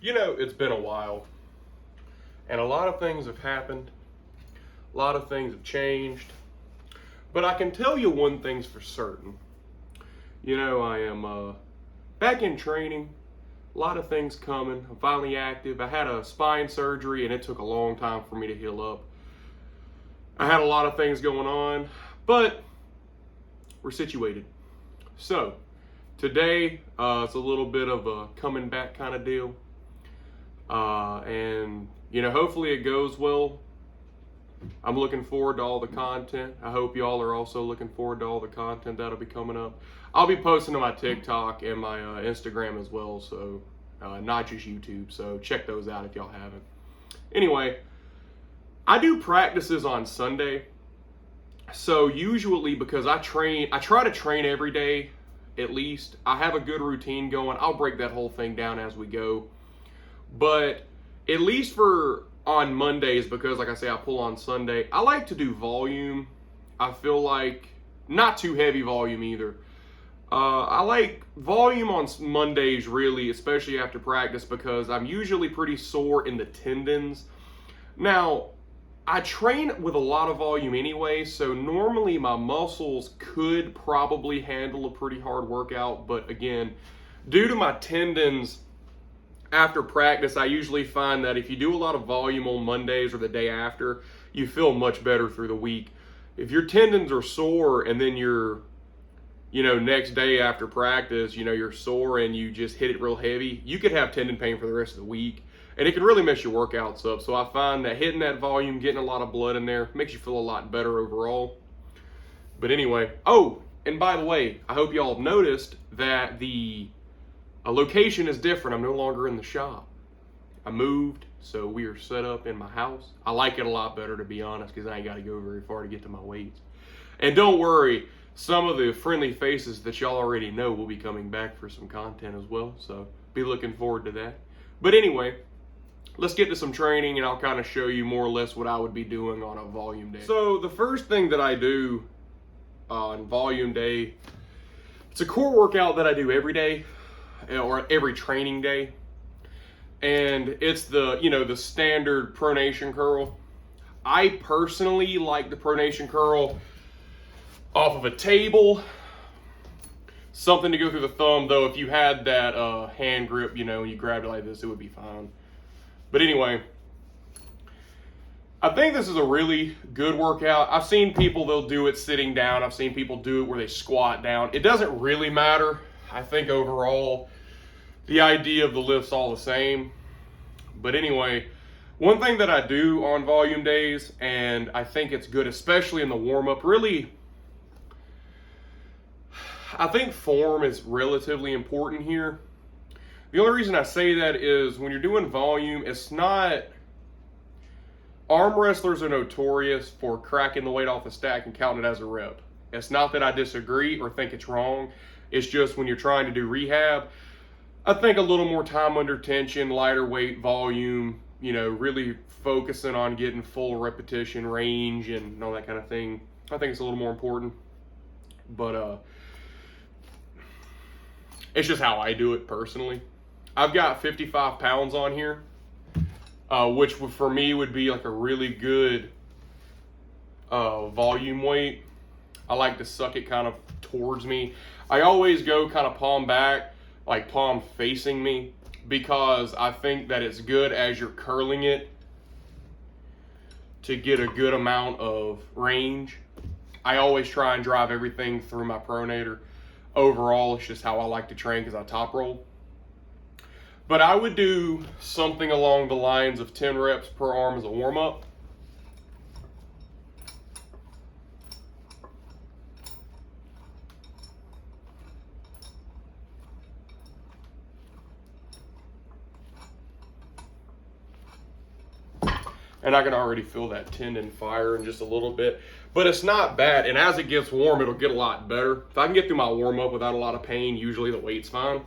You know, it's been a while, and a lot of things have happened, a lot of things have changed, but I can tell you one thing's for certain. You know, I am back in training, a lot of things coming. I'm finally active. I had a spine surgery, and it took a long time for me to heal up. I had a lot of things going on, but we're situated. So, today, it's a little bit of a coming back kind of deal. And you know, hopefully it goes well. I'm looking forward to all the content. I hope y'all are also looking forward to all the content that'll be coming up. I'll be posting to my TikTok and my Instagram as well, so not just YouTube. So check those out if y'all haven't. Anyway, I do practices on Sunday. So usually, because I try to train every day at least. I have a good routine going. I'll break that whole thing down as we go. But at least for on Mondays, because like I say, I pull on Sunday, I like to do volume. I feel like not too heavy volume either. I like volume on Mondays really, especially after practice, because I'm usually pretty sore in the tendons. Now, I train with a lot of volume anyway, so normally my muscles could probably handle a pretty hard workout, but again, due to my tendons, after practice, I usually find that if you do a lot of volume on Mondays or the day after, you feel much better through the week. If your tendons are sore and then next day after practice, you're sore and you just hit it real heavy, you could have tendon pain for the rest of the week. And it can really mess your workouts up. So I find that hitting that volume, getting a lot of blood in there, makes you feel a lot better overall. But anyway, oh, and by the way, I hope y'all have noticed that the location is different. I'm no longer in the shop. I moved, so we are set up in my house. I like it a lot better, to be honest, because I ain't got to go very far to get to my weights. And don't worry, some of the friendly faces that y'all already know will be coming back for some content as well, so be looking forward to that. But anyway, let's get to some training, and I'll kind of show you more or less what I would be doing on a volume day. So the first thing that I do on volume day, it's a core workout that I do every day, or every training day, and it's the standard pronation curl. I personally like the pronation curl off of a table, something to go through the thumb, though if you had that hand grip, and you grabbed it like this, it would be fine. But anyway, I think this is a really good workout. I've seen people, they'll do it sitting down. I've seen people do it where they squat down. It doesn't really matter. I think overall the idea of the lift's all the same. But anyway, one thing that I do on volume days, and I think it's good, especially in the warm-up, really, I think form is relatively important here. The only reason I say that is when you're doing volume, it's not... Arm wrestlers are notorious for cracking the weight off the stack and counting it as a rep. It's not that I disagree or think it's wrong. It's just when you're trying to do rehab, I think a little more time under tension, lighter weight, volume, really focusing on getting full repetition range and all that kind of thing. I think it's a little more important. But it's just how I do it personally. I've got 55 pounds on here, which for me would be like a really good volume weight. I like to suck it kind of towards me. I always go kind of palm back, like palm facing me, because I think that it's good as you're curling it to get a good amount of range. I always try and drive everything through my pronator. Overall, it's just how I like to train because I top roll. But I would do something along the lines of 10 reps per arm as a warm-up. And I can already feel that tendon fire in just a little bit. But it's not bad, and as it gets warm, it'll get a lot better. If I can get through my warm-up without a lot of pain, usually the weight's fine.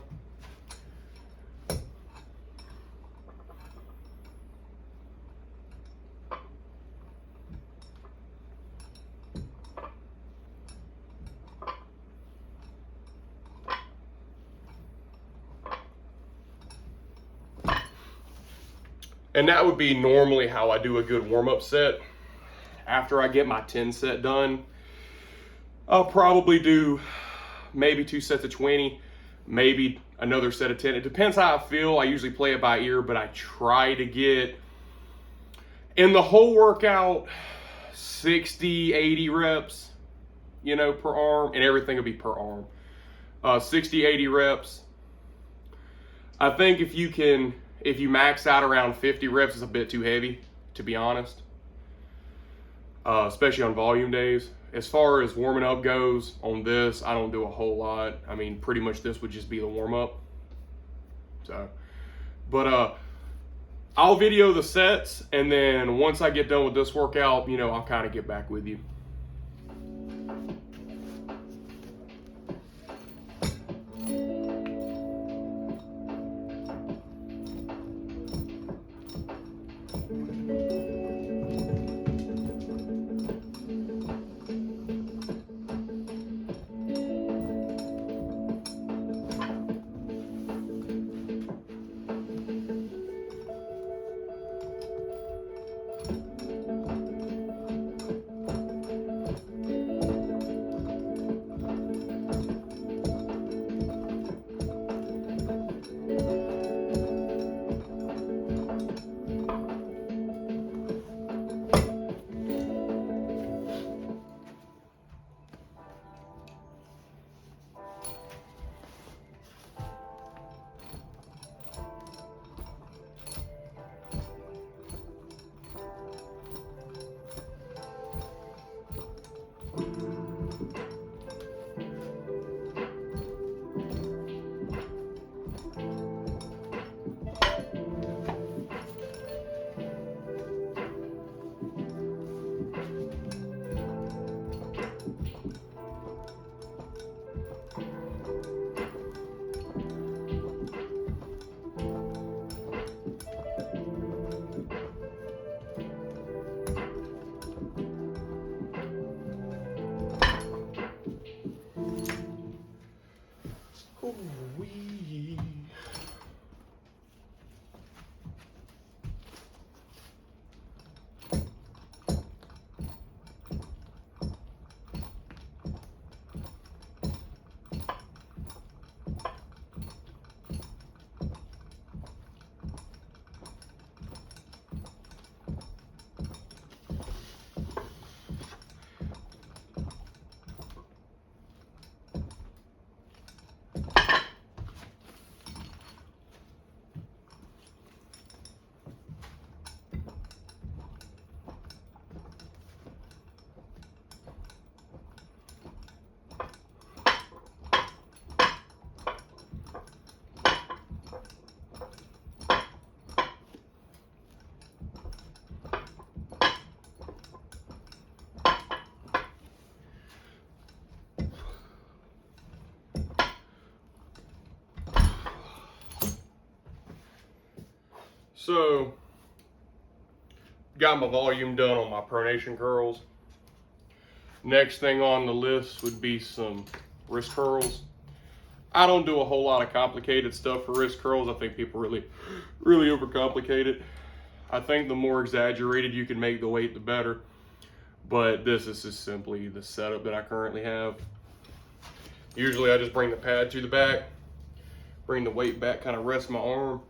And that would be normally how I do a good warm-up set. After I get my 10 set done, I'll probably do maybe 2 sets of 20, maybe another set of 10. It depends how I feel. I usually play it by ear, but I try to get in the whole workout 60, 80 reps, you know, per arm, and everything will be per arm. 60, 80 reps. I think if you max out around 50 reps, it's a bit too heavy, to be honest. Especially on volume days. As far as warming up goes on this, I don't do a whole lot. I mean, pretty much this would just be the warm up. So, but I'll video the sets, and then once I get done with this workout, you know, I'll kind of get back with you. Ooh-wee. So, got my volume done on my pronation curls. Next thing on the list would be some wrist curls. I don't do a whole lot of complicated stuff for wrist curls. I think people really overcomplicate it. I think the more exaggerated you can make the weight, the better. But this is just simply the setup that I currently have. Usually I just bring the pad to the back, bring the weight back, kind of rest my arm.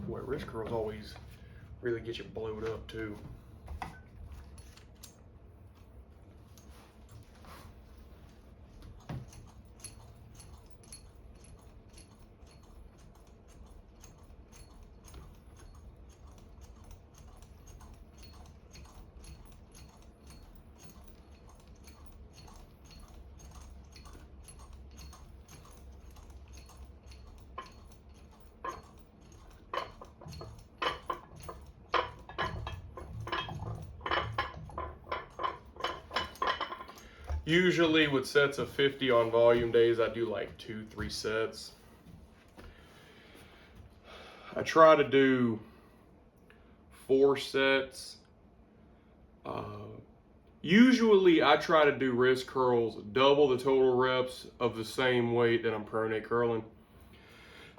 Boy, wrist curls always really get you blowed up too. Usually with sets of 50 on volume days, I do like 2-3 sets. I try to do 4 sets. Usually I try to do wrist curls double the total reps of the same weight that I'm pronate curling.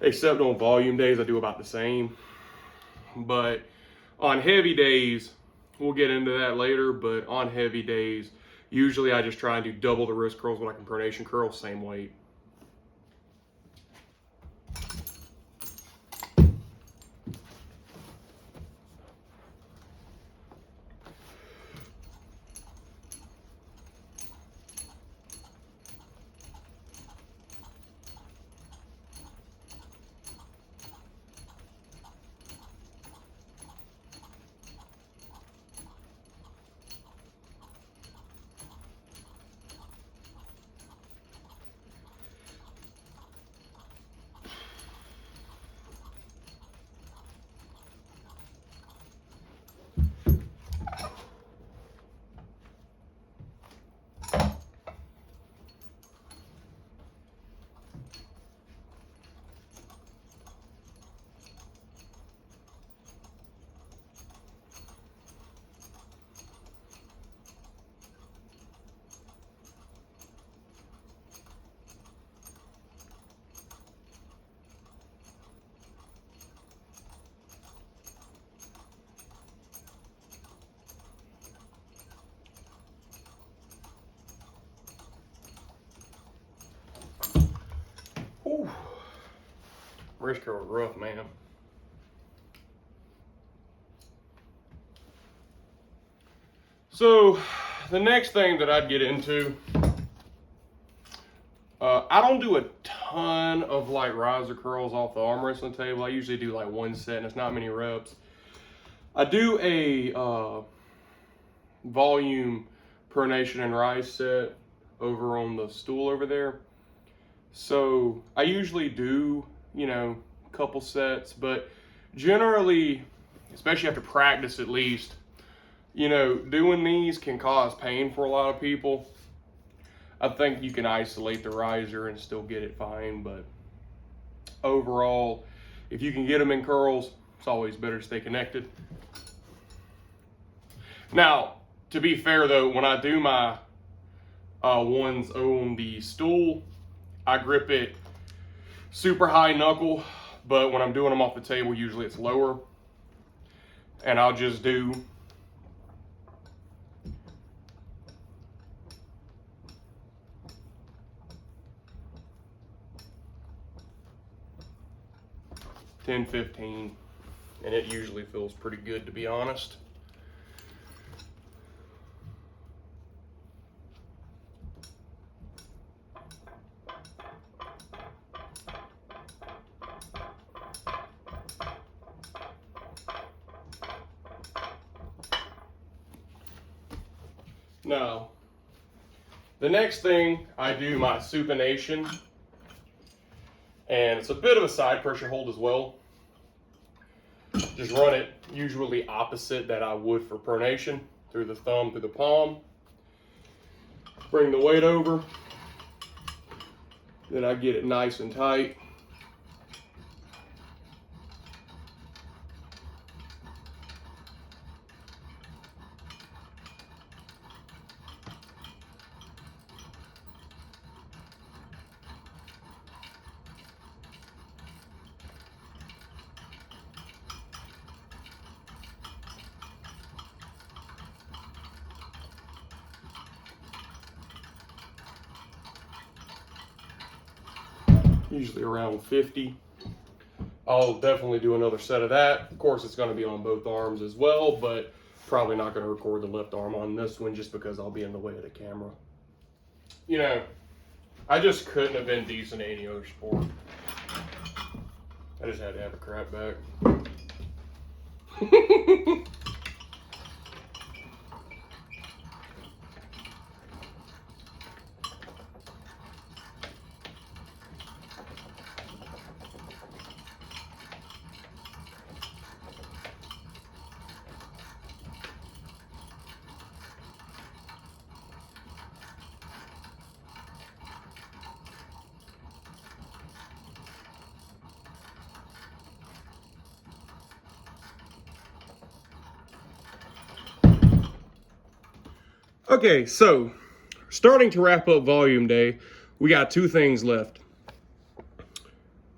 Except on volume days, I do about the same. But on heavy days, we'll get into that later, but on heavy days, usually I just try and do double the wrist curls when I can pronation curl, same weight. Ooh. Wrist curl was rough, man. So the next thing that I'd get into, I don't do a ton of like riser curls off the arm wrestling table. I usually do like 1 set and it's not many reps. I do a volume pronation and rise set over on the stool over there. So I usually do, you know, a couple sets, but generally, especially after practice at least, you know, doing these can cause pain for a lot of people. I think you can isolate the riser and still get it fine, but overall, if you can get them in curls, it's always better to stay connected. Now, to be fair though, when I do my ones on the stool, I grip it super high knuckle, but when I'm doing them off the table, usually it's lower. And I'll just do $10, $15, and it usually feels pretty good, to be honest. Now, the next thing I do my supination, and it's a bit of a side pressure hold as well. Just run it usually opposite that I would for pronation, through the thumb, through the palm. Bring the weight over, then I get it nice and tight. Usually around 50. I'll definitely do another set of that. Of course, it's going to be on both arms as well, but probably not going to record the left arm on this one just because I'll be in the way of the camera. You know, I just couldn't have been decent at any other sport. I just had to have a crap back. Okay, so starting to wrap up volume day, we got 2 things left.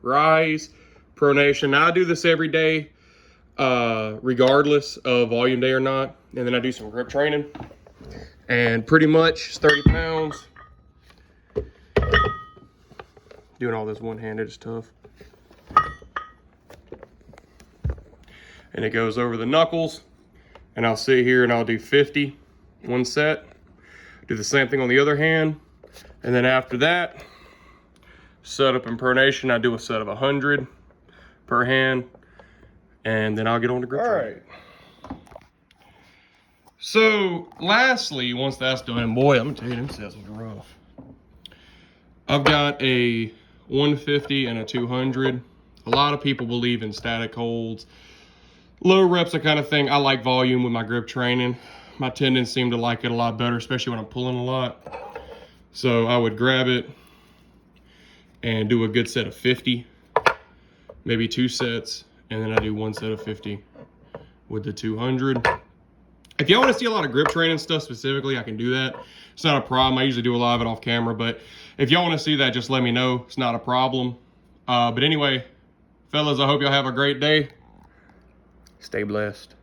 Rise, pronation. Now I do this every day, regardless of volume day or not. And then I do some grip training. And pretty much it's 30 pounds. Doing all this one-handed is tough. And it goes over the knuckles. And I'll sit here and I'll do 50, 1 set. Do the same thing on the other hand. And then after that, set up and pronation, I do a set of 100 per hand. And then I'll get on to grip training. So lastly, once that's done, and boy, I'm gonna tell you, them sets are rough. I've got a 150 and a 200. A lot of people believe in static holds. Low reps, that kind of thing. I like volume with my grip training. My tendons seem to like it a lot better, especially when I'm pulling a lot. So I would grab it and do a good set of 50, maybe 2 sets, and then I do 1 set of 50 with the 200. If y'all want to see a lot of grip training stuff specifically, I can do that. It's not a problem. I usually do a lot of it off camera, but if y'all want to see that, just let me know. It's not a problem. But anyway, fellas, I hope y'all have a great day. Stay blessed.